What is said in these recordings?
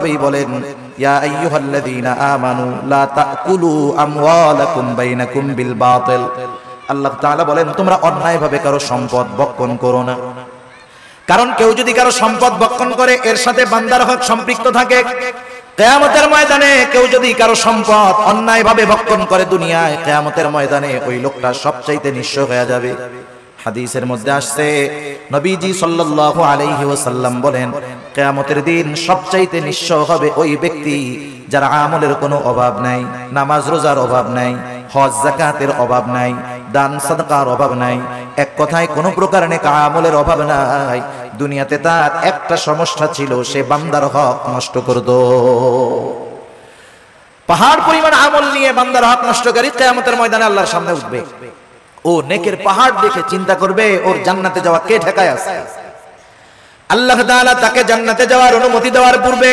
ভাবেই বলেন, ইয়া আইয়ুহাল্লাযীনা আমানু লা তাকুলু আমওয়ালাকুম বাইনাকুম বিল বাতিল। আল্লাহ তাআলা বলেন, তোমরা অন্যায়ভাবে কারো সম্পদ ভক্ষণ করো না। কারণ কেউ যদি কারো সম্পদ ভক্ষণ করে এর সাথে বান্দার হক সম্পৃক্ত থাকে। কিয়ামতের ময়দানে কেউ যদি কারো সম্পদ অন্যায়ভাবে ভক্ষণ করে দুনিয়ায়, কিয়ামতের ময়দানে ওই লোকটা সবচাইতে নিঃস্ব হয়ে যাবে। হাদিসের মধ্যে আসছে, নবীজি সাল্লাল্লাহু আলাইহি ওয়াসাল্লাম বলেন, কিয়ামতের দিন সবচাইতে নিঃস্ব হবে ওই ব্যক্তি যার আমলের কোনো অভাব নাই, নামাজ রোজার অভাব নাই, হজ যাকাতের অভাব নাই, দান সাদকার অভাব নাই, এক কথায় কোনো প্রকার নেক আমলের অভাব নাই। দুনিয়াতে তার একটা সমস্যা ছিল, সে বান্দার হক নষ্ট করত। পাহাড় পরিমাণ আমল নিয়ে বান্দার হক নষ্টকারী কিয়ামতের ময়দানে আল্লাহর সামনে উঠবে। ও নেকের পাহাড় দেখে চিন্তা করবে ওর জান্নাতে যাওয়া কে ঠেকায় আছে। আল্লাহ তাআলা তাকে জান্নাতে যাওয়ার অনুমতি দেওয়ার পূর্বে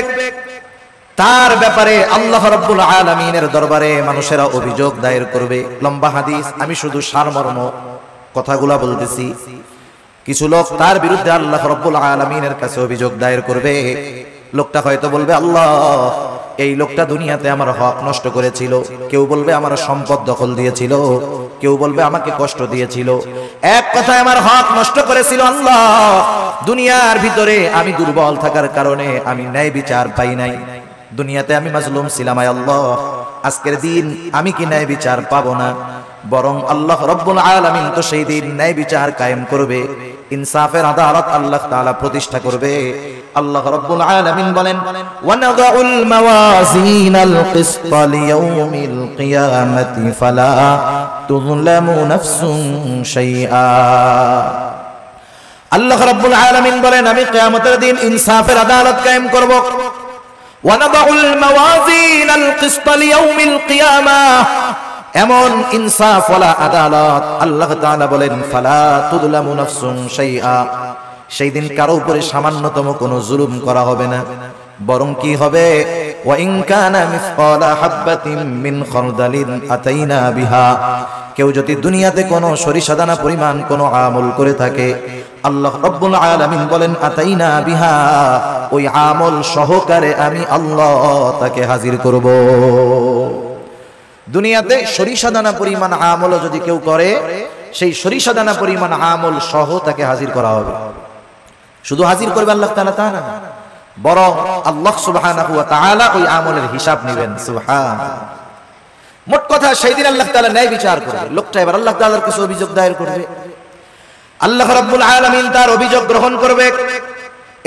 তার ব্যাপারে আল্লাহ রাব্বুল আলামিনের দরবারে মানুষেরা অভিযোগ দায়ের করবে। লম্বা হাদিস, আমি শুধু সারমর্ম কথাগুলা বলতেছি। কিছু লোক তার বিরুদ্ধে আল্লাহ রাব্বুল আলামিনের কাছে অভিযোগ দায়ের করবে। লোকটা হয়তো বলবে, আল্লাহ এই লোকটা দুনিয়াতে আমার হক নষ্ট করেছিল। কেউ বলবে আমার সম্পদ দখল দিয়েছিল, কেউ বলবে আমাকে কষ্ট দিয়েছিল। এক কথায় আমার হক নষ্ট করেছিল। আল্লাহ, দুনিয়ার ভিতরে আমি দুর্বল থাকার কারণে আমি ন্যায় বিচার পাই নাই। দুনিয়াতে আমি মাজলুম ছিলাম। আল্লাহ, আজকের দিন আমি কি ন্যায় বিচার পাবো না? বরং আল্লাহ রাব্বুল আলামিন তো সেই দিন ন্যায় বিচার কায়েম করবে, ইনসাফের আদালত আল্লাহ তাআলা প্রতিষ্ঠা করবে। আল্লাহ রাব্বুল আলামিন বলেন, ওয়া নাযাউল মাওয়াজিনাল কিসতা লিয়াউমিল কিয়ামাতি ফালা তুযলামু নাফসুন শাইআ। আল্লাহ রাব্বুল আলামিন বলেন, আমি কিয়ামতের দিন ইনসাফের আদালত কায়েম করব। ওয়া নাযাউল মাওয়াজিনাল কিসতা লিয়াউমিল কিয়ামাহ, এমন ইনসাফ ওয়ালা আদালত আল্লাহ তাআলা বলেন, ফালা তুযলামু নাফসুন শাইআ, সেই দিন কারো উপরে সামান্যতম কোনো জুলুম করা হবে না। বরং কি হবে, ওয়া ইন কানা মিসকালা হাববাতিন মিন খারদালিন আতাইনা বিহা, কেউ যদি দুনিয়াতে কোনো সরিষা দানা পরিমাণ কোনো আমল করে থাকে, আল্লাহ রাব্বুল আলামিন বলেন, আতাইনা বিহা, ওই আমল সহকারে আমি আল্লাহ তাকে হাজির করব। দুনিয়াতে সরিষা দানা পরিমাণ আমল যদি কেউ করে, সেই সরিষা দানা পরিমাণ আমল সহ তাকে হাজির করা হবে। শুধু হাজির করবে আল্লাহ তাআলা তা না, বরং আল্লাহ সুবহানাহু ওয়া তাআলা ওই আমলের হিসাব নেবেন। সুবহানাল্লাহ। মোট কথা, সেই দিন আল্লাহ তাআলা ন্যায় বিচার করবে। লোকটা এবার আল্লাহ তাআলার কাছে অভিযোগ দায়ের করবে। আল্লাহ রাব্বুল আলামিন তার অভিযোগ গ্রহণ করবে।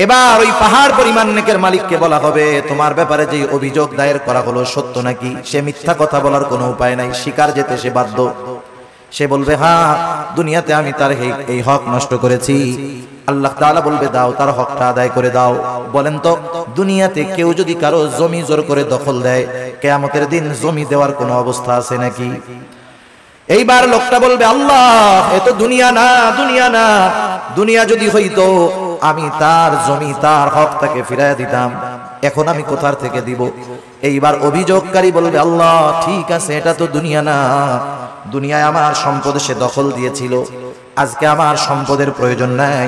এবার ওই পাহাড় পরিমাণ নেকের মালিককে বলা হবে, তোমার ব্যাপারে যে অভিযোগ দায়ের করা হলো সত্য নাকি? সে মিথ্যা কথা বলার কোনো উপায় নাই, স্বীকার যেতে সে বাধ্য। সে বলবে, হ্যাঁ, দুনিয়াতে আমি তার এই হক নষ্ট করেছি। আল্লাহ তাআলা বলবে, দাও, তার হকটা আদায় করে দাও। বলেন তো, দুনিয়াতে কেউ যদি কারো জমি জোর করে দখল দেয়, কিয়ামতের দিন জমি দেওয়ার কোনো অবস্থা আছে নাকি? এইবার লোকটা বলবে, আল্লাহ, এ তো দুনিয়া না, দুনিয়া না। দুনিয়া যদি হইতো আমি তার জমি, তার হক তাকে ফিরাইয়া দিতাম। এখন আমি কোথার থেকে দিব? এইবার অভিযোগকারী বলবে, আল্লাহ, ঠিক আছে, এটা তো দুনিয়া না। দুনিয়ায় আমার সম্পদ সে দখল দিয়েছিল, আজকে আমার সম্পদের প্রয়োজন নাই।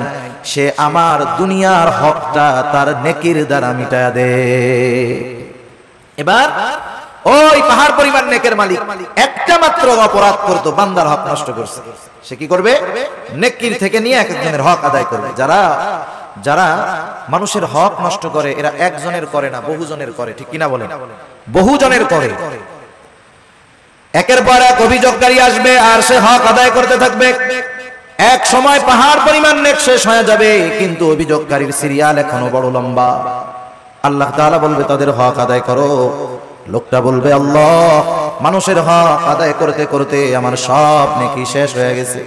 সে আমার দুনিয়ার হকটা তার নেকির দ্বারা মিটায়া দে। এবার ওই পাহাড় পরিমাণ নেকের মালিক একটা মাত্র অপরাধ করতো, বান্দার হক নষ্ট করছে। সে কি করবে? নেকির থেকে নিয়ে এক একজনের হক আদায় করবে। যারা মানুষের হক নষ্ট করে, এরা একজনের করে না, বহুজনের করে। ঠিক কিনা বলেন? বহুজনের করে। একের পর এক অভিযোগকারী আসবে আর সে হক আদায় করতে থাকবে। এক সময় পাহাড় পরিমাণ নেক শেষ হয়ে যাবে, কিন্তু অভিযোগকারীর সিরিয়াল এখনো বড় লম্বা। আল্লাহ তাআলা বলবে, তাদের হক আদায় করো। লোকটা বলবে, আল্লাহ, মানুষের হক আদায় করতে করতে আমার সব নেকি শেষ হয়ে গেছে।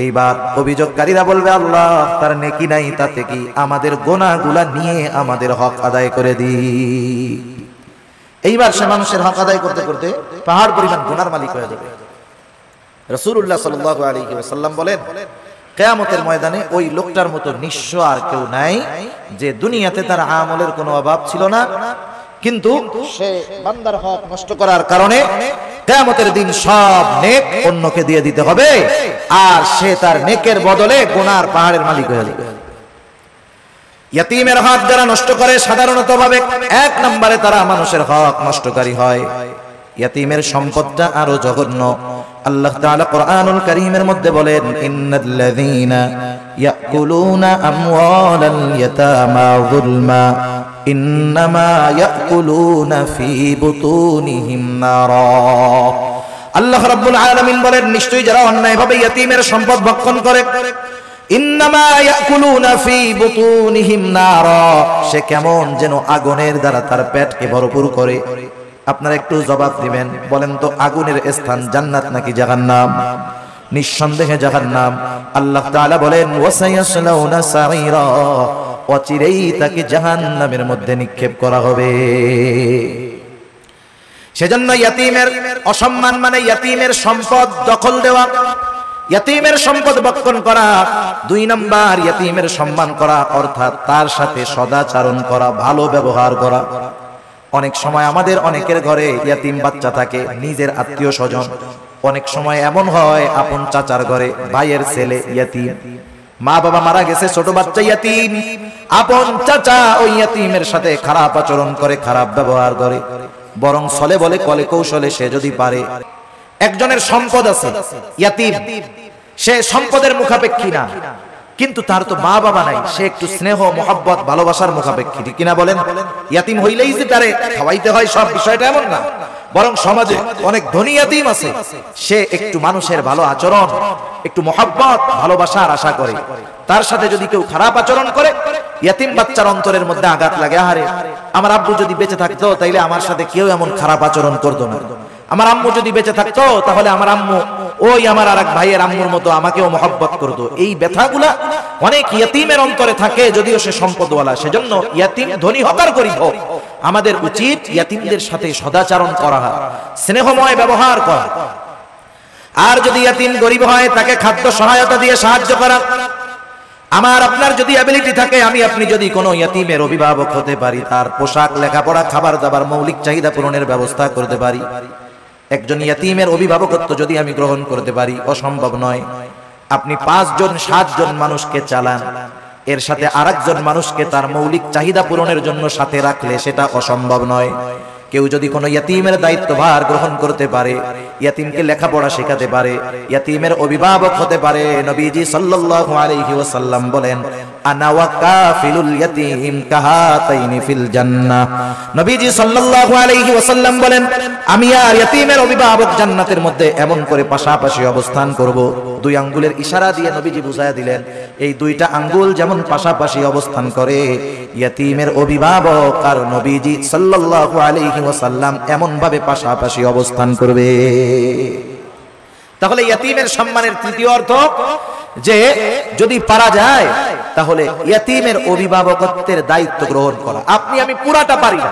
এইবার অভিযোগকারীরা বলবে, আল্লাহ, তার নেকি নাই, তাতে কি, আমাদের গুনাহগুলা নিয়ে আমাদের হক আদায় করে দি। এইবার সে মানুষের হক আদায় করতে করতে পাহাড় পরিমাণ গুনার মালিক হয়ে যাবে। রাসূলুল্লাহ সাল্লাল্লাহু আলাইহি ওয়াসাল্লাম বলেন, কিয়ামতের ময়দানে ওই লোকটার মতো নিঃস্ব আর কেউ নাই, যে দুনিয়াতে তার আমলের কোনো অভাব ছিল না, কিন্তু সে বান্দার হক নষ্ট করার কারণে কিয়ামতের দিন সব নেক অন্যকে দিয়ে দিতে হবে, আর সে তার নেকের বদলে গুনার পাহাড়ের মালিক হয়ে যাবে। ইয়াতিমের হক যারা নষ্ট করে সাধারণত ভাবে এক নম্বরে তারা মানুষের হক নষ্টকারী হয়। ইয়াতিমের সম্পদটা আরো জঘন্য। আল্লাহ তাআলা কোরআনুল কারীমের মধ্যে বলেন, ইন্নাল্লাযীনা ইয়াকুলুনা আমওয়ালাল ইয়াতামা যুলমা ইন্নামা ইয়াকুলুনা ফি বুতুনিহিম নারা। আল্লাহ রাব্বুল আলামিন বলেন, নিশ্চয়ই যারা অন্যায়ভাবে ইয়াতিমের সম্পদ ভক্ষণ করে, ইন্নামা ইয়াকুলুনা ফি বুতুনিহিম নারা, সে কেমন যেন আগুনের দ্বারা তার পেটকে ভরপুর করে। আপনারা একটু জবাব দিবেন, বলেন তো আগুনের স্থান জান্নাত নাকি জাহান্নাম? নিঃসন্দেহে জাহান্নাম। আল্লাহ তাআলা বলেন, ওয়াসায়াসলাউনা সাঈরা, অচিরেই তাকে জাহান্নামের মধ্যে নিক্ষেপ করা হবে। সেজন্য ইয়াতিমের অসম্মান মানে ইয়াতিমের সম্পদ দখল দেওয়া, ইয়াতিমের সম্পদ ভক্ষণ করা। 2 নাম্বার ইয়াতিমের সম্মান করা, অর্থাৎ তার সাথে সদাচরণ করা, ভালো ব্যবহার করা। অনেক সময় আমাদের অনেকের ঘরে ইয়াতিম বাচ্চা থাকে, নিজের আত্মীয় স্বজন। অনেক সময় এমন হয় আপন চাচার ঘরে ভাইয়ের ছেলে ইয়াতিম, মা বাবা মারা গেছে, ছোট বাচ্চা ইয়াতিম। আপন চাচা ওই ইয়াতিমের সাথে খারাপ আচরণ করে, খারাপ ব্যবহার করে। বরং ছলে বলে কলে কৌশলে সে যদি পারে, একজনের সম্পদ আছে ইয়াতিম, সে সম্পদের মুখাপেক্ষী না, কিন্তু তার তো মা বাবা নাই, সে একটু স্নেহ মোহাব্বত ভালোবাসার মুখাপেক্ষী, ঠিক কিনা বলেন? ইয়াতিম হইলেই যে তারে খাওয়াইতে হয় সব বিষয়টা এমন না। বরং সমাজে অনেক ধনী ইয়াতিম আছে, সে একটু মানুষের ভালো আচরণ, একটু মোহাব্বত ভালোবাসার আশা করে। তার সাথে যদি কেউ খারাপ আচরণ করে, ইয়াতিম বাচ্চার অন্তরের মধ্যে আঘাত লাগে। আরে আমার আব্বু যদি বেঁচে থাকতো তাইলে আমার সাথে কেউ এমন খারাপ আচরণ করতো না। আমার আম্মু যদি বেঁচে থাকতো তাহলে আমার আম্মু ওই আমার আরেক ভাইয়ের আম্মুর মতো আমাকেও মহব্বত করতো। এই ব্যথাগুলা অনেক ইয়াতিমের অন্তরে থাকে, যদিও সে সম্পদওয়ালা। সেজন্য ইয়াতিম ধনী হোক আর গরীব হোক, আমাদের উচিত ইয়াতিমদের সাথে সদাচরণ করা, স্নেহময় ব্যবহার করা। আর যদি ইয়াতিম গরীব হয়, তাকে খাদ্য সহায়তা দিয়ে সাহায্য করা। আমার আপনার যদি অ্যাবিলিটি থাকে, আমি আপনি যদি কোনো ইয়াতিমের অভিভাবক হতে পারি, তার পোশাক, লেখাপড়া, খাবার দাবার, মৌলিক চাহিদা পূরণের ব্যবস্থা করতে পারি, একজন ইয়াতিমের অভিভাবকত্ব যদি আমি গ্রহণ করতে পারি, অসম্ভব নয়। আপনি 5 জন 7 জন মানুষকে চালান, এর সাথে আরেকজন মানুষকে তার মৌলিক চাহিদা পূরণের জন্য সাথে রাখলে সেটা অসম্ভব নয়। কেউ যদি কোনো ইয়াতিমের দায়িত্বভার গ্রহণ করতে পারে, ইয়াতিমকে লেখাপড়া শেখাতে পারে, ইয়াতিমের অভিভাবক হতে পারে, নবীজি সাল্লাল্লাহু আলাইহি ওয়াসাল্লাম বলেন, আনা ওয়া কাফিলুল ইয়াতিম কাহাতাইনি ফিল জান্নাহ। নবীজি সাল্লাল্লাহু আলাইহি ওয়াসাল্লাম বলেন, আমি আর ইয়াতিমের অভিভাবক জান্নাতের মধ্যে এমন করে পাশাপাশি অবস্থান করব। 2 আঙ্গুলের ইশারা দিয়ে নবীজি বুঝায়া দিলেন, এই 2টা আঙ্গুল যেমন পাশাপাশি অবস্থান করে, ইয়াতিমের অভিভাবক আর নবীজি সাল্লাল্লাহু আলাইহি ওয়াসাল্লাম এমন ভাবে পাশাপাশি অবস্থান করবে। তাহলে ইয়াতিমের সম্মানের তৃতীয় অর্থ যে যদি পারা যায় তাহলে ইয়াতিমের অভিভাবকত্বের দায়িত্ব গ্রহণ করা। আপনি আমি পুরাটা পারি না,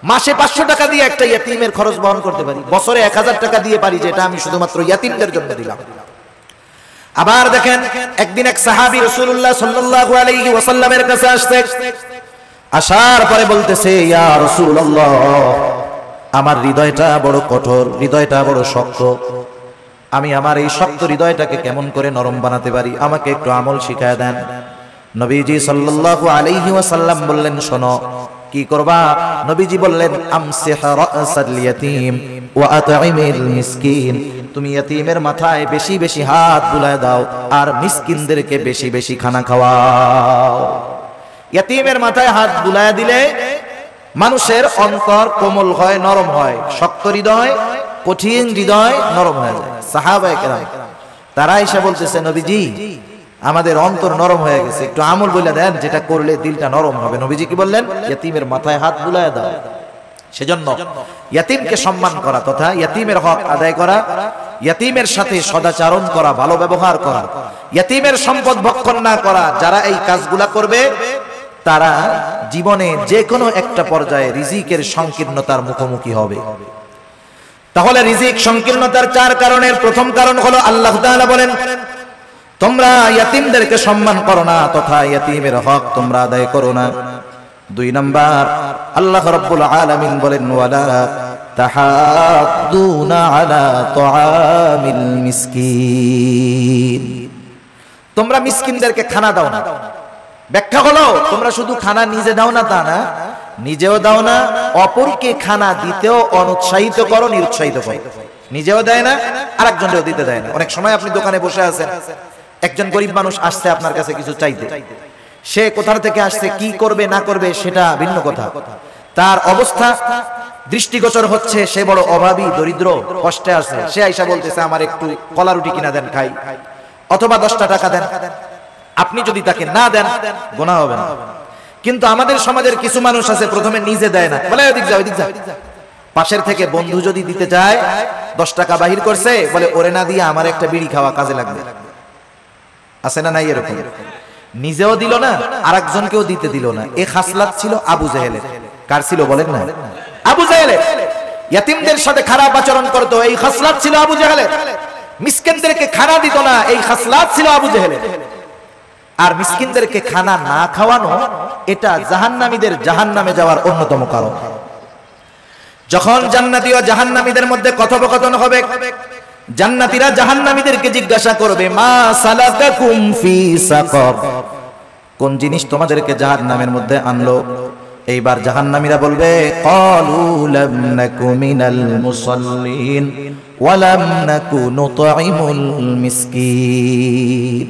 মাসে 500 টাকা দিয়ে একটা ইয়াতিমের খরচ বহন করতে পারি, বছরে 1000 টাকা দিয়ে পারি, যেটা আমি শুধুমাত্র ইয়াতিমদের জন্য দিলাম। আবার দেখেন, একদিন এক সাহাবী রাসূলুল্লাহ সাল্লাল্লাহু আলাইহি ওয়াসাল্লামের কাছে আসছে, আসার পরে বলতেছে, ইয়া রাসূলুল্লাহ, আমার হৃদয়টা বড় কঠোর, হৃদয়টা বড় শক্ত, আমি আমার এই শক্ত হৃদয়টাকে কেমন করে নরম বানাতে পারি, আমাকে একটু আমল শিখায় দেন। নবীজি সাল্লাল্লাহু আলাইহি ওয়াসাল্লাম বললেন, শোনো কি করবা? নবীজি বললেন, আমসিহ রাসাল ইয়াতীম ওয়া আত'ইমিল মিসকিন, তুমি ইয়াতীমের মাথায় বেশি বেশি হাত বুলায় দাও আর মিসকিনদেরকে বেশি বেশি খানা খাওয়াও। ইয়াতীমের মাথায় হাত বুলায় দিলে মানুষের অন্তর কোমল হয়, নরম হয়। শক্ত হৃদয়, কঠিন হৃদয় নরম হয়ে যায়। সাহাবায়ে কেরাম তারা এসে বলতেছে, নবীজি আমাদের অন্তর নরম হয়ে গেছে, একটু আমল বলে দেন যেটা করলে দিলটা নরম হবে। নবীজি কি বললেন? ইয়াতীমের মাথায় হাত বুলায় দাও। সেজন্য ইয়াতীমকে সম্মান করা তথা ইয়াতীমের হক আদায় করা, ইয়াতীমের সাথে সদাচরণ করা, ভালো ব্যবহার করা, ইয়াতীমের সম্পদ ভক্ষণ না করা, যারা এই কাজগুলা করবে তারা জীবনে যে কোনো একটা পর্যায়ে রিজিকের সংকীর্ণতার মুখোমুখি হবে। তাহলে রিজিক সংকীর্ণতার 4 কারণের প্রথম কারণ হলো আল্লাহ তাআলা বলেন, তোমরা ইয়াতীমদেরকে সম্মান করো না তথা ইয়াতীমের হক তোমরা আদায় করো না। 2 নাম্বার আল্লাহ রাব্বুল আলামিন বলেন, ওয়ালা তাহাদ্দুনা আলা তুআমিল মিসকিন, তোমরা মিসকিনদেরকে খানা দাও না। ব্যাখ্যা হলো তোমরা শুধু খানা নিজে দাও না তা না, নিজেও দাও না, অপরকে খানা দিতেও অনুৎসাহিত করো, নিরুৎসাহিত করো। নিজেও দেয় না, আরেকজনকেও দিতে দেয় না। অনেক সময় আপনি দোকানে বসে আছেন, একজন গরিব মানুষ আসছে আপনার কাছে কিছু চাইতে, সে কোথা থেকে আসছে, কি করবে না করবে সেটা ভিন্ন কথা, তার অবস্থা দৃষ্টিগোচর হচ্ছে সে বড় অভাবী, দরিদ্র, কষ্টে আছে, সে আইসা বলতেছে আমার একটু কলা রুটি কিনা দেন খাই, অথবা 10টা টাকা দেন। আপনি যদি তাকে না দেন গুনাহ হবে না। কিন্তু আমাদের সমাজের কিছু মানুষ আছে প্রথমে নিজে দেয় না, বলে ওদিক যাও ওদিক যাও। পাশের থেকে বন্ধু যদি দিতে চায় 10 টাকা বাহির করছে, বলে ওরে না দিয়ে আমার একটা বিড়ি খাওয়া কাজে লাগবে। আছে না নাই এরকম? নিজেও দিল না, আরেকজনকেও দিতে দিল না। এই খাসলাত ছিল আবু জেহেলের। কার ছিল বলেন না? আবু জেহেলের। ইয়াতিমদের সাথে খারাপ আচরণ করতো, এই খাসলাত ছিল আবু জেহেলের। মিসকিনদেরকে খানা দিত না, এই খাসলাত ছিল আবু জেহেলের। আর মিসকিনদেরকে খানা না খাওয়ানো, এটা জাহান্নামীদের জাহান্নামে যাওয়ার অন্যতম কারণ। যখন জান্নাতি ও জাহান্নামীদের মধ্যে কথোপকথন হবে, জান্নাতীরা জাহান্নামীদেরকে জিজ্ঞাসা করবে, মা সালাকাকুম ফি সাকার, কোন জিনিস তোমাদেরকে জাহান্নামের মধ্যে আনলো? এইবার জাহান্নামীরা বলবে, ক্বালু লাম নাকু মিনাল মুসাল্লিন ওয়া লাম নাকু নুতঈমুল মিসকিন।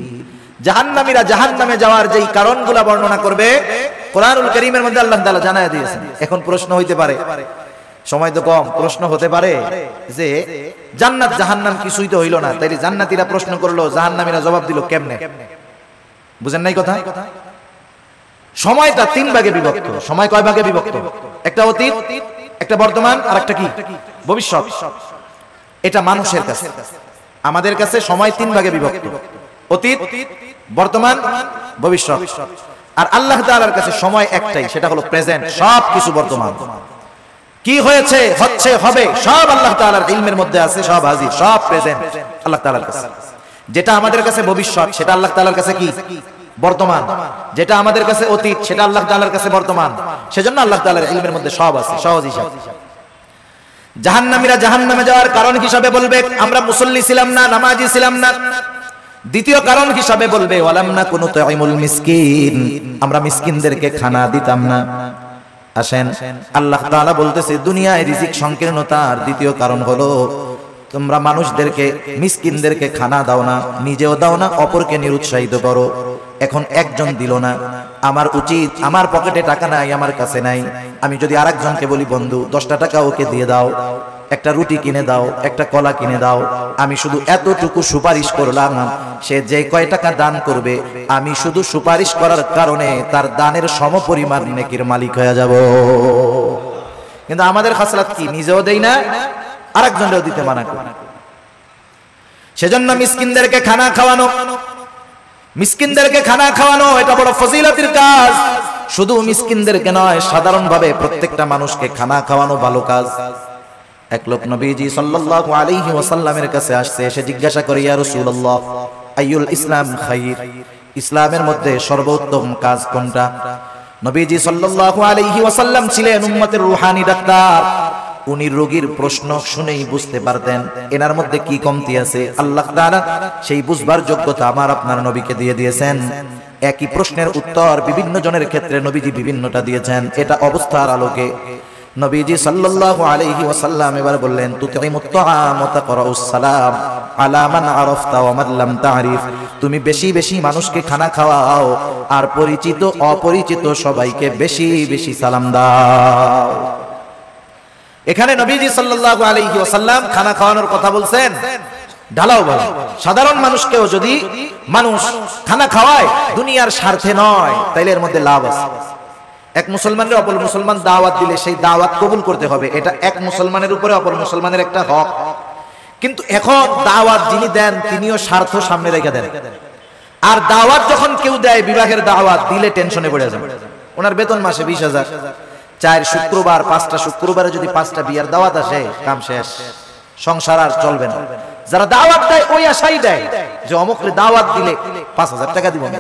জাহান্নামীরা জাহান্নামে যাওয়ার যেই কারণগুলো বর্ণনা করবে কোরআনুল কারীমের মধ্যে আল্লাহ তাআলা জানায় দিয়েছেন। এখন প্রশ্ন হইতে পারে, সময় তো কম, প্রশ্ন হতে পারে যে জান্নাত জাহান্নাম কিছুই তো হইল না, তাইলে জান্নাতীরা প্রশ্ন করলো, জাহান্নামীরা জবাব দিল কেমনে? বুঝেন নাই কথা? সময়টা 3 ভাগে বিভক্ত। সময় কয় ভাগে বিভক্ত? একটা অতীত, একটা বর্তমান, আর একটা কি ভবিষ্যৎ। এটা মানুষের কাছে, আমাদের কাছে সময় 3 ভাগে বিভক্ত, অতীত, বর্তমান, ভবিষ্যৎ। আর আল্লাহ তাআলার কাছে সময় একটাই, সেটা হলো প্রেজেন্ট। সব কিছু বর্তমান, কি হয়েছে, হচ্ছে, হবে, সব আল্লাহ তাআলার ইলমের মধ্যে আছে, সব হাজির, সব প্রেজেন্ট আল্লাহ তাআলার কাছে। যেটা আমাদের কাছে ভবিষ্যৎ, সেটা আল্লাহ তাআলার কাছে কি বর্তমান। যেটা আমাদের কাছে অতীত, সেটা আল্লাহ তাআলার কাছে বর্তমান। সেজন্য আল্লাহ তাআলার ইলমের মধ্যে সব আছে, সহজ হিসাব। জাহান্নামীরা জাহান্নামে যাওয়ার কারণ হিসাবে বলবে, আমরা মুসল্লি ছিলাম না, নামাজি ছিলাম না। দ্বিতীয় কারণ হিসাবে বলবে, ওয়ালাম নাকু নুতঈমুল মিসকিন, আমরা মিসকিনদেরকে খানা দিতাম না। আসেন, আল্লাহ তাআলা বলতেছে দুনিয়ায় রিজিক সংকীর্ণতার দ্বিতীয় কারণ হলো তোমরা মানুষদেরকে, মিসকিনদেরকে খানা দাও না, নিজেও দাও না, অপরকে নিরুৎসাহিত করো। এখন একজন দিল না, আমার উচিত, আমার পকেটে টাকা নাই, আমার কাছে নাই, আমি যদি আরেকজনকে বলি বন্ধু 10টা টাকা ওকে দিয়ে দাও, একটা রুটি কিনে দাও, একটা কলা কিনে দাও, আমি শুধু এতটুকু সুপারিশ করলাম, সে যে কয় টাকা দান করবে আমি শুধু সুপারিশ করার কারণে তার দানের সমপরিমাণ নেকির মালিক হয়ে যাব। কিন্তু আমাদের খাসলাত কি? নিজেও দেই না, আরেকজনকেও দিতে মানা করি। সেজন্য মিসকিনদেরকে খানা খাওয়ানো, মিসকিনদেরকে খানা খাওয়ানো এটা বড় ফজিলতের কাজ। শুধু মিসকিনদেরকে নয়, সাধারণভাবে প্রত্যেকটা মানুষকে খানা খাওয়ানো ভালো কাজ। এক লোক নবীজি সাল্লাল্লাহু আলাইহি ওয়াসাল্লামের কাছে আসছে, এসে জিজ্ঞাসা করে, ইয়া রাসূলুল্লাহ আইয়ুল ইসলাম খায়র, ইসলামের মধ্যে সর্বোত্তম কাজ কোনটা? নবীজি সাল্লাল্লাহু আলাইহি ওয়াসাল্লাম ছিলেন উম্মতের রূহানী ডাক্তার। উনি রোগীর প্রশ্ন শুনেই বুঝতে পারতেন এনার মধ্যে কি কমতি আছে। আল্লাহ তাআলা সেই বুঝবার যোগ্যতা আমার আপনার নবীকে দিয়ে দিয়েছেন। একই প্রশ্নের উত্তর বিভিন্ন জনের ক্ষেত্রে নবীজি বিভিন্নটা দিয়েছেন। এটা অবস্থার আলোকে নবীজি সাল্লাল্লাহু আলাইহি ওয়াসাল্লাম এবার বললেন, তুতিমুত তাআম ওয়া তাকরাউস সালাম আলা মান আরাফতা ওয়া মান লাম তারিফ, তুমি বেশি বেশি মানুষকে খানা খাওয়াও, আর পরিচিত অপরিচিত সবাইকে বেশি বেশি সালাম দাও। এখানে নবীজি সাল্লাল্লাহু আলাইহি ওয়াসাল্লাম খানা খাওয়ানোর কথা বলছেন, ঢালাও ভালো। সাধারণ মানুষকেও যদি মানুষ খানা খাওয়ায় দুনিয়ার স্বার্থে নয়, তাইলে এর মধ্যে লাভ আছে। এক মুসলমানের অপর মুসলমান দাওয়াত দিলে সেই দাওয়াত কবুল করতে হবে, এটা এক মুসলমানের উপরে অপর মুসলমানের একটা হক। কিন্তু এখন দাওয়াত যিনি দেন তিনিও স্বার্থ সামনে রেখে দেন। আর দাওয়াত যখন কেউ দেয়, বিবাহের দাওয়াত দিলে টেনশনে পড়ে যাবে। ওনার বেতন মাসে 20,000, 4 শুক্রবার 5টা শুক্রবারে যদি 5টা বিয়ার দাওয়াত আসে, কাম শেষ, সংসার আর চলবে না। যারা দাওয়াত দেয় ওই আশাই দেয় যে অমুকরে দাওয়াত দিলে 5,000 টাকা দিব না।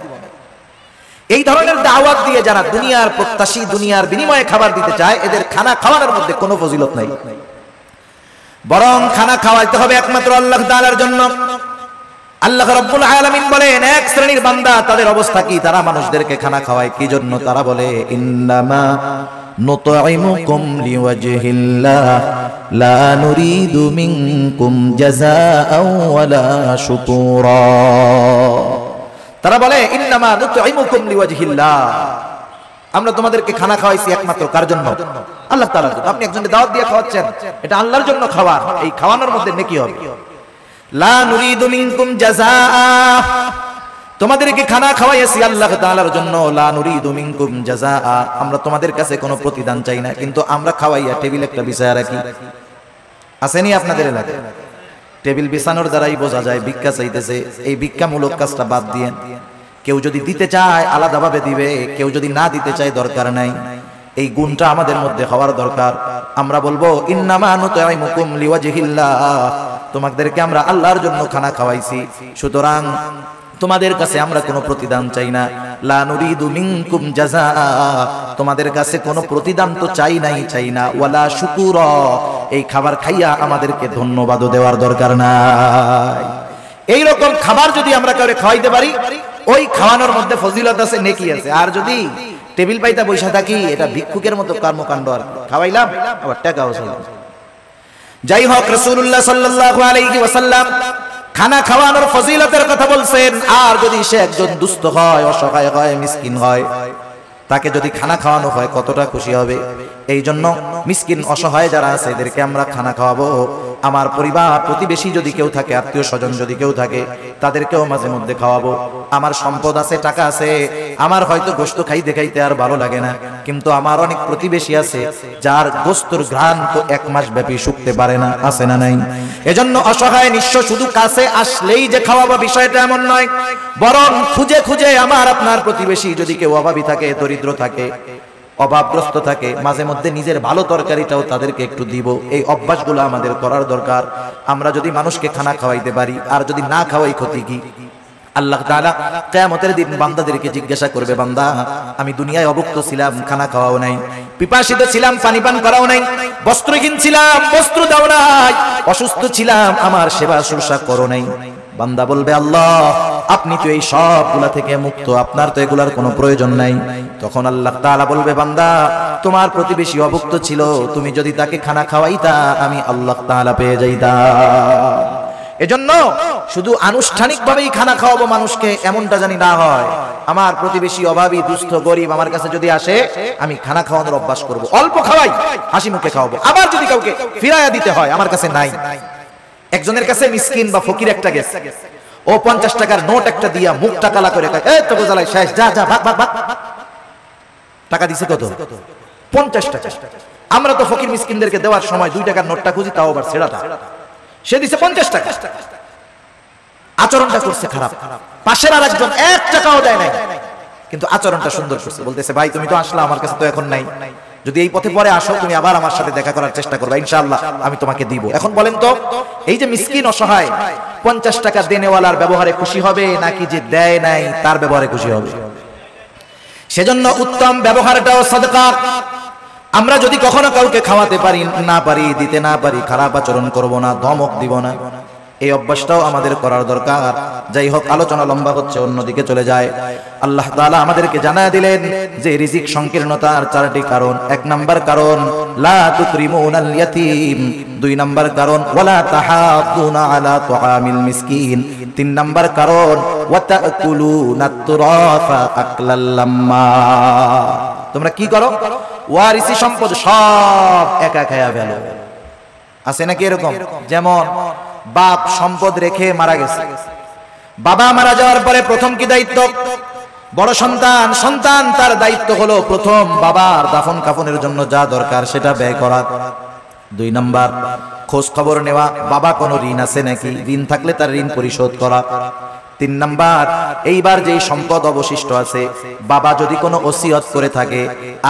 এই ধরনের দাওয়াত দিয়ে যারা দুনিয়ার প্রত্যাশী, দুনিয়ার বিনিময়ে খাবার দিতে চায়, এদের খানা খাওয়ানোর মধ্যে কোনো ফজিলত নাই। বরং খানা খাওয়াইতে হবে একমাত্র আল্লাহ তাআলার জন্য। আল্লাহ রাব্বুল আলামিন বলেন এক শ্রেণীর বান্দা তাদের অবস্থা কি, তারা মানুষদেরকে খানা খাওয়ায় কি জন্য? তারা বলে ইন্নামা নুতঈমুকুম লিওয়াজহিল্লাহ লা নুরিদু মিনকুম জাযাআও ওয়ালা শুকুরা। তারা বলে ইন্নামা নুতঈমুকুম লিওয়াজহিল্লাহ, আমরা তোমাদেরকে খানা খাওয়াইছি একমাত্র কার জন্য? আল্লাহ তাআলার জন্য। আপনি একজনকে দাওয়াত দিয়ে খাওয়াচ্ছেন, এটা আল্লাহর জন্য খাওয়া, এই খাওয়ানোর মধ্যে নেকি হবে। লা নুরিদু মিনকুম জাযাআ, তোমাদেরকে খানা খাওয়াইছি আল্লাহ তাআলার জন্য। লা নুরিদু মিনকুম জাযাআ, আমরা তোমাদের কাছে কোনো প্রতিদান চাই না, কিন্তু আমরা খাওয়াইয়া টেবিল একটা বিছায়া রাখি। আসেনি আপনাদের এলাকায়? টেবিল বিছানোর দ্বারাই বোঝা যায় ভিক্ষা চাইতেছে। এই ভিক্ষামূলক কাজটা বাদ দিয়েন। কেউ যদি দিতে চায় আলাদাভাবে দিবে, কেউ যদি না দিতে চায় দরকার নাই। এই গুণটা আমাদের মধ্যে হওয়ার দরকার। আমরা বলবো ইন্নামা নুতঈমুকুম লিওয়াজহিল্লাহ, তোমাদেরকে আমরা আল্লাহর জন্য খানা খাওয়াইছি, সুতরাং তোমাদের কাছে আমরা কোনো প্রতিদান চাই না। লা নুরিদু মিনকুম জাযাআ, তোমাদের কাছে কোনো প্রতিদান তো চাই না, ওয়ালা শুকুরা, এই খাবার খাইয়া আমাদেরকে ধন্যবাদও দেওয়ার দরকার নাই। এই রকম খাবার যদি আমরা কাউকে খাওয়াইতে পারি, ওই খাওয়ানোর মধ্যে ফজিলত আছে, নেকি আছে। আর যদি টেবিল পাইতা বৈশা থাকি, এটা ভিক্ষুকের মতো কর্মকাণ্ড। আর খাওয়াইলাম আবার টাকাও চাইলাম। যাই হোক, রাসূলুল্লাহ সাল্লাল্লাহু আলাইহি ওয়াসাল্লাম খানা খাওয়ানোর ফজিলতের কথা বলছেন। আর যদি সে একজন দুস্থ হয়, অসহায় হয়, মিসকিন হয়, তাকে যদি খানা খাওয়ানো হয় কতটা খুশি হবে। এই জন্য মিসকিন অসহায় যারা আছে এদেরকে আমরা খানা খাওয়াবো। আমার পরিবার প্রতিবেশী যদি কেউ থাকে, আত্মীয় স্বজন যদি কেউ থাকে, তাদেরকেও মাঝে মধ্যে খাওয়াবো। আমার সম্পদ আছে, টাকা আছে, আমার হয়তো গোশত খাইতে খাইতে আর ভালো লাগে না, কিন্তু আমার অনেক প্রতিবেশী আছে যার গোশতর ঘ্রাণ তো 1 মাস ব্যাপী শুকতে পারে না, আছে না নাই? এজন্য অসহায় নিঃস্ব শুধু কাছে আসলেই যে খাওয়াবো বিষয়টা এমন নয়, বরং খুঁজে খুঁজে আমার আপনার প্রতিবেশী যদি কেউ অভাবী থাকে, দরিদ্র থাকে, অভাবগ্রস্ত থাকে, মাঝে মধ্যে নিজের ভালো তরকারিটাও তাদেরকে একটু দিব। এই অভ্যাসগুলো আমাদের করার দরকার। আমরা যদি মানুষকে খানা খাওয়াইতে পারি, আর যদি না খাওয়াই ক্ষতি কি? আল্লাহ তাআলা কিয়ামতের দিন বান্দাদেরকে জিজ্ঞাসা করবে, বান্দা আমি দুনিয়ায় অভুক্ত ছিলাম, খানা খাওয়াও নাই, পিপাসিত ছিলাম, পানি পান করাও নাই, বস্ত্রহীন ছিলাম, বস্ত্র দাও নাই, অসুস্থ ছিলাম, আমার সেবা শুশ্রূষা করো নাই। বান্দা বলবে, আল্লাহ আপনি তো এই সবগুলা থেকে মুক্ত, আপনার তো এগুলার কোনো প্রয়োজন নাই। তখন আল্লাহ তাআলা বলবে, বান্দা তোমার প্রতিবেশী অভুক্ত ছিল, তুমি যদি তাকে খানা খাওয়াইতা আমি আল্লাহ তাআলা পেয়ে যাইতাম। এজন্য শুধু আনুষ্ঠানিকভাবেই খানা খাওয়াবো মানুষকে, এমনটা জানি না হয়। আমার প্রতিবেশী অভাবী, দুস্থ, গরিব আমার কাছে যদি আসে, আমি খানা খাওয়ানোর অভ্যাস করব। অল্প খাওয়াই, হাসি মুখে খাওয়াবো। আবার যদি কাউকে ফিরাইয়া দিতে হয়, আমার কাছে নাই, একজনের কাছে মিসকিন বা ফকির একটা গেছে, ও 50 টাকার নোট একটা দিয়া মুখটা কালা করে কয়, এই তো গোজালাই শেষ, যা যা ভাগ ভাগ ভাগ। টাকা দিছে কত? 50 টাকা। আমরা তো ফকির মিসকিনদেরকে দেওয়ার সময় 2 টাকার নোটটা খুঁজি, তাও আবার ছেড়াটা। সে দিছে 50 টাকা। আচরণটা করছে খারাপ। পাশের আরেকজন 1 টাকাও দেয় নাই, কিন্তু আচরণটা সুন্দর করছে। বলতেছে, ভাই তুমি তো আসলা, আমার কাছে তো এখন নাই, যদি এই পথে পরে আসো তুমি আবার আমার সাথে দেখা করার চেষ্টা করবে, ইনশাআল্লাহ আমি তোমাকে দিব। এখন বলেন তো, এই যে মিসকিন অসহায় 50 টাকা দেনেওয়ালার ব্যবহারে খুশি হবে, নাকি যে দেয় নাই তার ব্যবহারে খুশি হবে? সেজন্য উত্তম ব্যবহারটাও সাদকা। আমরা যদি কখনো কাউকে খাওয়াতে পারি না পারি, দিতে না পারি, খারাপ আচরণ করব না, ধমক দিব না, এই অভ্যাসটাও আমাদের করার দরকার। যাই হোক, আলোচনা লম্বা হচ্ছে, অন্যদিকে চলে যায়। আল্লাহ তাআলা আমাদেরকে জানায় দিলেন যে রিজিক সংকীর্ণতার 4টি কারণ। 1 নাম্বার কারণ লা তুকরিমুনাল ইয়াতীম, 2 নাম্বার কারণ ওয়ালা তাহাদ্দুনা আলা তুআমিল মিসকিন, 3 নাম্বার কারণ ওয়া তাকুলুনাত তুরাফা আকলাল লাম্মা। তোমরা কি করো? ওয়ারিসি সম্পদ সব একা খায়া ফেলো। আছে নাকি এরকম? যেমন বাপ সম্পদ রেখে মারা গেছে, বাবা মারা যাওয়ার পরে প্রথম কি দায়িত্ব? বড় সন্তান, সন্তান তার দায়িত্ব হলো প্রথম বাবার দাফন কাফনের জন্য যা দরকার সেটা ব্যয় করা। 2 নাম্বার খোঁজ খবর নেওয়া, বাবা কোনো ঋণ আছে নাকি, ঋণ থাকলে তার ঋণ পরিশোধ করা। 3 নাম্বার এইবার যেই সম্পদ অবশিষ্ট আছে, বাবা যদি কোনো ওসিয়ত করে থাকে,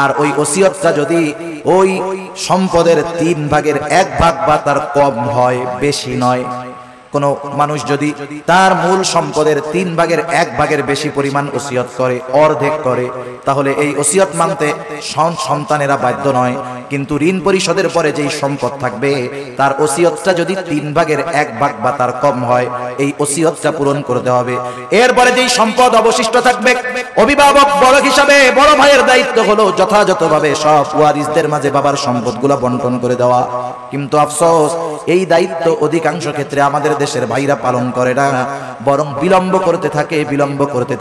আর ওই ওসিয়তটা যদি ওই সম্পদের 3 ভাগের 1 ভাগ বা তার কম হয়, বেশি নয়, কোন মানুষ যদি তার মূল সম্পদের 3 ভাগের 1 ভাগের বেশি পরিমাণ ওসিয়ত করে, অর্ধেক করে, তাহলে এই ওসিয়ত মানতে সন্তানেরা বাধ্য নয়। কিন্তু ঋণ পরিশোধের পরে যেই সম্পদ থাকবে তার ওসিয়তটা যদি 3 ভাগের 1 ভাগ বা তার কম হয়, এই ওসিয়তটা পূরণ করতে হবে। এরপরে যেই সম্পদ অবশিষ্ট থাকবে, অভিভাবক বড় হিসাবে বড় ভাইয়ের দায়িত্ব হলো যথাযথভাবে সব ওয়ারিসদের মাঝে বাবার সম্পদগুলো বন্টন করে দেওয়া। কিন্তু আফসোস, এই দায়িত্ব অধিকাংশ ক্ষেত্রে আমাদের দেশের ভাইরা পালন করে না, বরং বিলম্ব করতে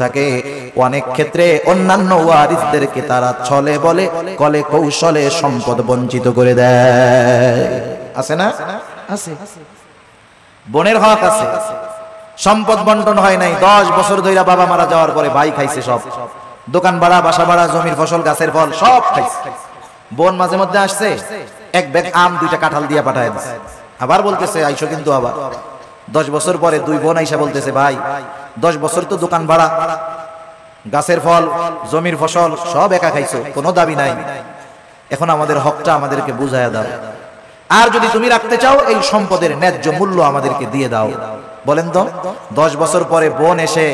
থাকে। অনেক ক্ষেত্রে অন্যান্য ওয়ারিসদেরকে তারা ছলে বলে কলে কৌশলে সম্পদ বঞ্চিত করে দেয়। আছে না? আছে। বোনের হক আছে, সম্পদ বন্টন হয় নাই, 10 বছর ধরে বাবা মারা যাওয়ার পরে ভাই খাইছে সব, দোকান ভাড়া, বাসা ভাড়া, জমির ফসল, গাছের ফল সব খাইছে। বোন মাঝে মধ্যে আসছে, 1 ব্যাগ আম 2টা কাঁঠাল দিয়ে পাঠায় দিচ্ছে, আবার বলতেছে আইসো। কিন্তু আবার 10 বছর পরে 2 বোন আইসা বলতেছে, ভাই 10 বছর তো দোকান ভাড়া, গাছের ফল, জমির ফসল সব একা খাইছো, কোনো দাবি নাই, এখন আমাদের হকটা আমাদেরকে বুঝাইয়া দাও। আর যদি তুমি রাখতে চাও এই সম্পদের ন্যায্য মূল্য আমাদেরকে দিয়ে দাও। বলেন তো, 10 বছর পরে বোন এসে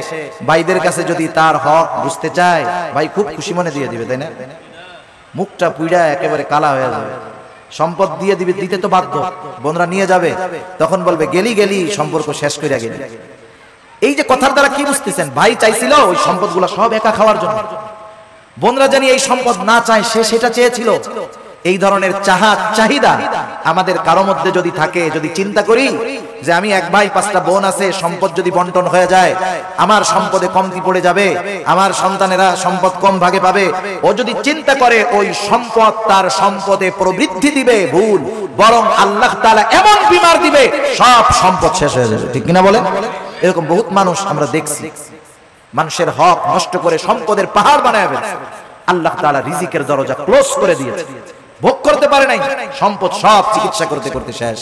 ভাইদের কাছে যদি তার হক বুঝতে চায়, ভাই খুব খুশি মনে দিয়ে দিবে, তাই না? মুখটা পুইড়া একেবারে কালা হয়ে যাবে, সম্পদ দিয়ে দিবে, দিতে তো বাধ্য। বোনরা নিয়ে যাবে, তখন বলবে গেলি সম্পর্ক শেষ কইরা গেলি। এই যে কথার দ্বারা কি বুঝতেছেন? ভাই চাইছিল ওই সম্পদগুলো সব একা খাওয়ার জন্য, বোনরা জানি এই সম্পদ না চায়, সে সেটা চেয়েছিল। এই ধরনের চাহিদা আমাদের কারো মধ্যে যদি থাকে, যদি চিন্তা করি যে আমি 1 ভাই 5টা বোন আছে, সম্পদ যদি বন্টন হয়ে যায় আমার সম্পদে কমতি পড়ে যাবে, আমার সন্তানেরা সম্পদ কম ভাগে পাবে, ও যদি চিন্তা করে ওই সম্পদ তার সম্পদে প্রবৃদ্ধি দিবে, ভুল। বরং আল্লাহ তাআলা এমন বিমার দিবে সব সম্পদ শেষ হয়ে যাবে। ঠিক কিনা বলেন? এরকম বহুত মানুষ আমরা দেখছি, মানুষের হক নষ্ট করে সম্পদের পাহাড় বানায় ফেলছে। আল্লাহ তাআলা রিজিকের দরজা ক্লোজ করে দিয়েছে, ভোগ করতে পারে নাই, সম্পদ সব চিকিৎসা করতে শেষ।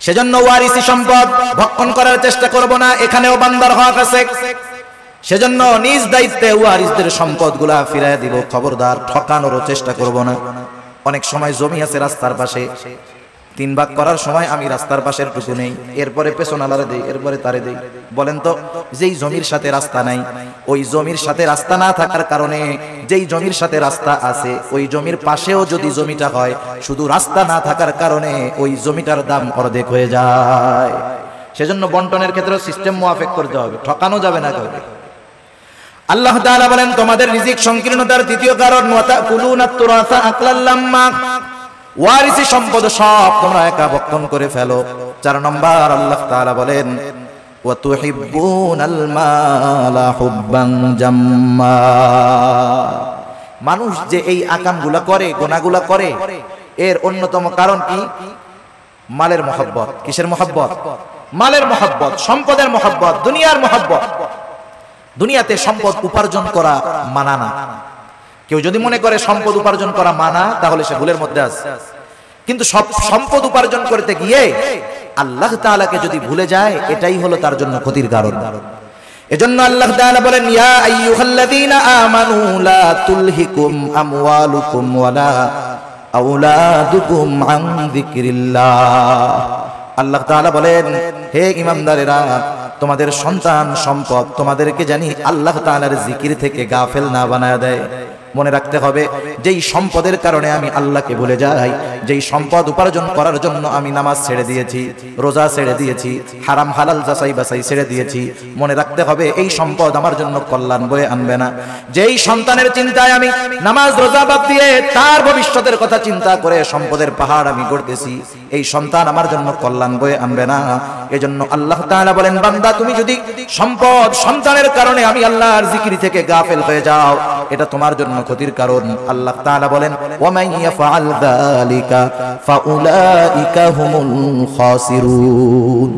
সেজন্য ওয়ারিসি সম্পদ ভক্ষণ করার চেষ্টা করব না, এখানেও বান্দার হক আছে। সেজন্য নিজ দায়িত্বে ওয়ারিসদের সম্পদগুলা ফিরিয়ে দিব, খবরদার ঠকানোর চেষ্টা করব না। অনেক সময় জমি আছে রাস্তার পাশে, 3 ভাগ করার সময় আমি রাস্তার পাশের টুকু নেই, এরপরে পেছন আলারে দেই, এরপরে তারে দেই। বলেন তো, যেই জমির সাথে রাস্তা নাই, ওই জমির সাথে রাস্তা না থাকার কারণে যেই জমির সাথে রাস্তা আছে ওই জমির পাশেও যদি জমিটা হয়, শুধু রাস্তা না থাকার কারণে ওই জমিটার দাম অর্ধেক হয়ে যায়। সেজন্য বন্টনের ক্ষেত্রে সিস্টেম মুআফিক করতে হবে, ঠকানো যাবে না কাউকে। আল্লাহ তাআলা বলেন তোমাদের রিজিক সংকীর্ণতার দ্বিতীয় কারণ ওয়াতাকুলুনাত তুরাসা আকলাল লাম্মা, ওয়ারিসি সম্পদ সব তোমরা একা ভক্ষণ করে ফেলো। 4 নম্বর আল্লাহ তাআলা বলেন ওয়া তুহিব্বুনাল মালা হুব্বান জাম্মা, মানুষ যে এই আকামগুলা করে, গুনাহগুলা করে, এর অন্যতম কারণ কি? মালের মহব্বত। কিসের মহব্বত? মালের মহব্বত, সম্পদের মহব্বত, দুনিয়ার মহব্বত। দুনিয়াতে সম্পদ উপার্জন করা মানা না। কেউ যদি মনে করে সম্পদ উপার্জন করা মানা, তাহলে সে ভুলের মধ্যে আছে। কিন্তু সব সম্পদ উপার্জন করতে গিয়ে আল্লাহ তাআলাকে যদি ভুলে যায়, এটাই হলো তার জন্য ক্ষতির কারণ। এজন্য আল্লাহ তাআলা বলেন ইয়া আইয়ুহাল্লাযীনা আমানু লা তুলহিকুম আমওয়ালুকুম ওয়ালা আওলাদুকুম আন যিকরিল্লাহ। আল্লাহ তাআলা বলেন হে ঈমানদারেরা, তোমাদের সন্তান সম্পদ তোমাদেরকে জানি আল্লাহ তাআলার জিকির থেকে গাফেল না বানায় দেয়। মনে রাখতে হবে, যেই সম্পদের কারণে আমি আল্লাহকে ভুলে যাই, যেই সম্পদ উপার্জন করার জন্য আমি নামাজ ছেড়ে দিয়েছি, রোজা ছেড়ে দিয়েছি, হারাম হালাল যাচাই বাছাই ছেড়ে দিয়েছি, মনে রাখতে হবে এই সম্পদ আমার জন্য কল্যাণ বয়ে আনবে না। যেই সন্তানের চিন্তায় আমি নামাজ রোজা বাদ দিয়ে তার ভবিষ্যতের কথা চিন্তা করে সম্পদের পাহাড় আমি গড়তেছি, এই সন্তান আমার জন্য কল্যাণ বয়ে আনবে না। এজন্য আল্লাহ তাআলা বলেন বান্দা, তুমি যদি সম্পদ সন্তানের কারণে আমি আল্লাহর জিকির থেকে গাফেল হয়ে যাও, এটা তোমার জন্য ক্ষতির কারণ। আল্লাহ তাআলা বলেন ওয়া মান ইয়াফআল যালিকা ফাউলাইকা হুমুল খাসিরুন।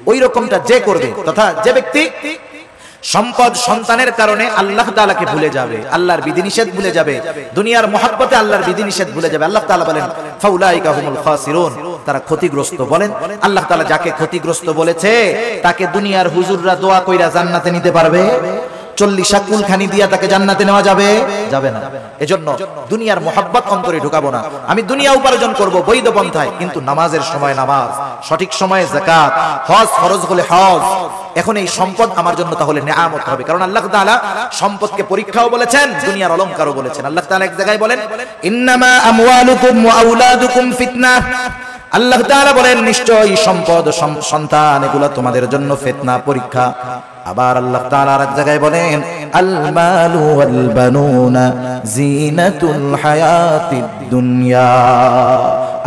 ওই রকমটা যে করবে, তথা যে ব্যক্তি সম্পদ সন্তানের কারণে আল্লাহ তাআলাকে ভুলে যাবে, আল্লাহর বিধিনিষেধ ভুলে যাবে, দুনিয়ার মহব্বতে আল্লাহর বিধিনিষেধ ভুলে যাবে, আল্লাহ তাআলা বলেন ফাউলাইকা হুমুল খাসিরুন, তারা ক্ষতিগ্রস্ত। বলেন আল্লাহ তাআলা যাকে ক্ষতিগ্রস্ত বলেছে তাকে দুনিয়ার হুজুররা দোয়া কইরা জান্নাতে নিতে পারবে? 40 কুলখানি দিয়া তাকে জান্নাতে নেওয়া যাবে? যাবে না। এজন্য দুনিয়ার মোহাব্বত অন্তরে ঢুকাবো না। আমি দুনিয়া উপার্জন করব বৈধ পন্থায়, কিন্তু নামাজের সময় নামাজ, সঠিক সময়ে যাকাত, হজ ফরজ হলে হজ। এখন এই সম্পদ আমার জন্য তাহলে নিয়ামত হবে, কারণ আল্লাহ তাআলা সম্পদকে পরীক্ষাও বলেছেন, দুনিয়ার অলংকারও বলেছেন। আল্লাহ তাআলা এক জায়গায় বলেন, ইন্নামা আমওয়ালুকুম ওয়া আওলাদুকুম ফিতনাহ। আল্লাহ তাআলা বলেন নিশ্চয়ই সম্পদ সন্তান এগুলো তোমাদের জন্য ফিতনা, পরীক্ষা। আবার আল্লাহ তাআলা এক জায়গায় বলেন, আল মালু ওয়াল বানুনা জিনাতুল হায়াতিদ দুনিয়া।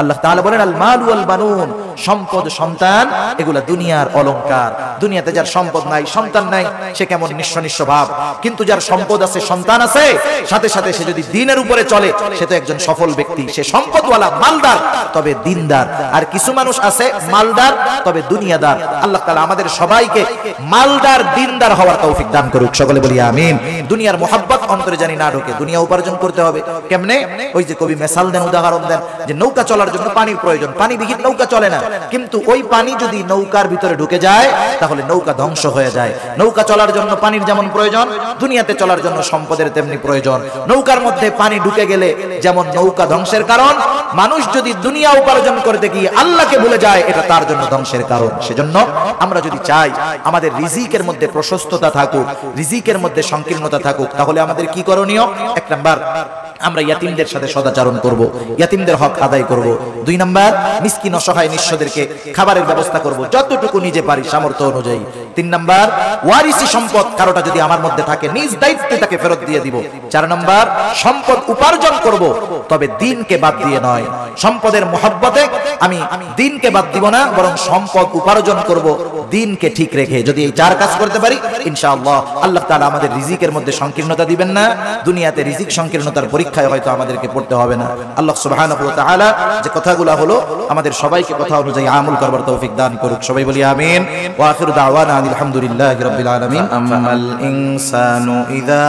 আল্লাহ তাআলা বলেন আল মালু ওয়াল বানুন, সম্পদ সন্তান এগুলা দুনিয়ার অলংকার। দুনিয়াতে যার সম্পদ নাই, সন্তান নাই, সে কেমন নিঃস্ব নিঃস্ব ভাব। কিন্তু যার সম্পদ আছে, সন্তান আছে, সাথে সাথে সে যদি দ্বীনের উপরে চলে, সে তো একজন সফল ব্যক্তি। সে সম্পদওয়ালা, মালদার, তবে দ্বীনদার। আর কিছু মানুষ আছে মালদার তবে দুনিয়াদার। আল্লাহ তাআলা আমাদের সবাইকে মালদার দ্বীনদার হওয়ার তৌফিক দান করুক, সকলে বলি আমিন। দুনিয়ার মোহাব্বত অন্তরে জানি না ঢোকে। দুনিয়া উপার্জন করতে হবে কেমনে? ওই যে কবি মেসাল দেন, উদাহরণ দেন, যে নৌকা চলার জন্য পানির প্রয়োজন, পানি বিহীন নৌকা চলে না। কিন্তু ওই পানি যদি নৌকার ভিতরে ঢুকে যায়, তাহলে নৌকা ধ্বংস হয়ে যায়। নৌকা চলার জন্য পানির যেমন প্রয়োজন, দুনিয়াতে চলার জন্য সম্পদের তেমনি প্রয়োজন। নৌকার মধ্যে পানি ঢুকে গেলে যেমন নৌকা ধ্বংসের কারণ, মানুষ যদি দুনিয়া উপার্জন করতে গিয়ে আল্লাহকে ভুলে যায়, এটা তার জন্য ধ্বংসের কারণ। সেজন্য আমরা যদি চাই আমাদের রিজিকের মধ্যে প্রশস্ততা থাকুক, রিজিকের মধ্যে সংকীর্ণতা থাকুক, তাহলে আমাদের কি করণীয়? এক নাম্বার, আমরা ইয়াতিমদের সাথে সদাচরণ করব, ইয়াতিমদের হক আদায় করব। 2 নাম্বার, মিসকিন অসহায় নিঃস্বদেরকে খাবারের ব্যবস্থা করব যতটুকু নিজে পারি সামর্থ্য অনুযায়ী। 3 নাম্বার, ওয়ারিসি সম্পদ কারোটা যদি আমার মধ্যে থাকে, নিজ দায়িত্বে তাকে ফেরত দিয়ে দিব। 4 নাম্বার, সম্পদ উপার্জন করব, তবে দ্বীনকে বাদ দিয়ে নয়। সম্পদের মহব্বতে আমি দ্বীনকে বাদ দিব না, বরং সম্পদ উপার্জন করব দ্বীনকে ঠিক রেখে। যদি এই 4 কাজ করতে পারি, ইনশাআল্লাহ আল্লাহ তাআলা আমাদের রিজিকের মধ্যে সংকীর্ণতা দিবেন না। দুনিয়াতে রিজিক সংকীর্ণতার পরীক্ষায় হয়তো আমাদেরকে পড়তে হবে না। আল্লাহ সুবহানাহু ওয়া তাআলা যে কথাগুলো হলো, আমাদের সবাইকে কথা অনুযায়ী আমল করবার তৌফিক দান করুক, সবাই বলি আমিন। ওয়া আখিরু দাওয়ানা আলহামদুলিল্লাহি রাব্বিল আলামিন। আমাল ইনসানু ইযা